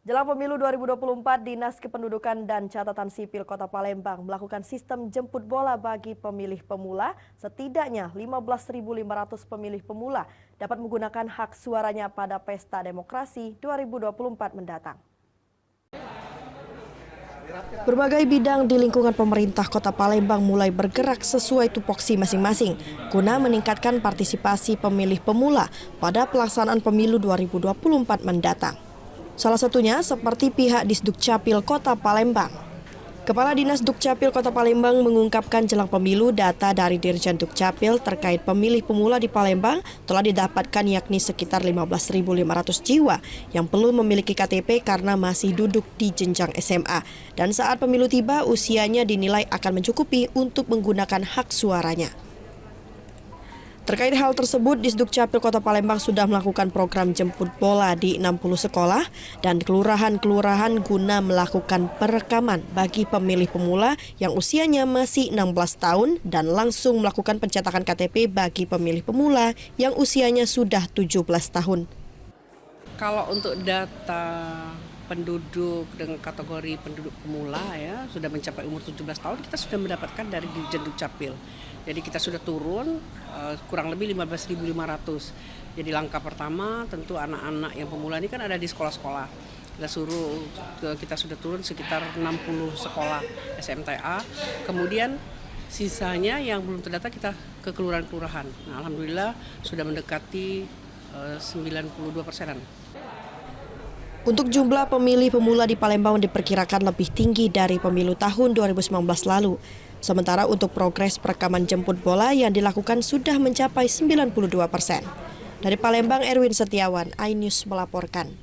Jelang pemilu 2024, Dinas Kependudukan dan Catatan Sipil Kota Palembang melakukan sistem jemput bola bagi pemilih pemula. Setidaknya 15.500 pemilih pemula dapat menggunakan hak suaranya pada Pesta Demokrasi 2024 mendatang. Berbagai bidang di lingkungan pemerintah Kota Palembang mulai bergerak sesuai tupoksi masing-masing guna meningkatkan partisipasi pemilih pemula pada pelaksanaan pemilu 2024 mendatang. Salah satunya seperti pihak Disdukcapil Kota Palembang. Kepala Dinas Dukcapil Kota Palembang mengungkapkan jelang pemilu data dari Dirjen Dukcapil terkait pemilih pemula di Palembang telah didapatkan yakni sekitar 15.500 jiwa yang belum memiliki KTP karena masih duduk di jenjang SMA. Dan saat pemilu tiba usianya dinilai akan mencukupi untuk menggunakan hak suaranya. Terkait hal tersebut, Disdukcapil Kota Palembang sudah melakukan program jemput bola di 60 sekolah dan kelurahan-kelurahan guna melakukan perekaman bagi pemilih pemula yang usianya masih 16 tahun dan langsung melakukan pencetakan KTP bagi pemilih pemula yang usianya sudah 17 tahun. Kalau untuk data penduduk dengan kategori penduduk pemula ya sudah mencapai umur 17 tahun kita sudah mendapatkan dari Dirjen Dukcapil. Jadi kita sudah turun kurang lebih 15.500. Jadi langkah pertama tentu anak-anak yang pemula ini kan ada di sekolah-sekolah. Kita sudah turun sekitar 60 sekolah SMTA. Kemudian sisanya yang belum terdata kita ke kelurahan-kelurahan. Nah, alhamdulillah sudah mendekati 92%-an. Untuk jumlah pemilih pemula di Palembang diperkirakan lebih tinggi dari pemilu tahun 2019 lalu. Sementara untuk progres perekaman jemput bola yang dilakukan sudah mencapai 92%. Dari Palembang, Erwin Setiawan, iNews melaporkan.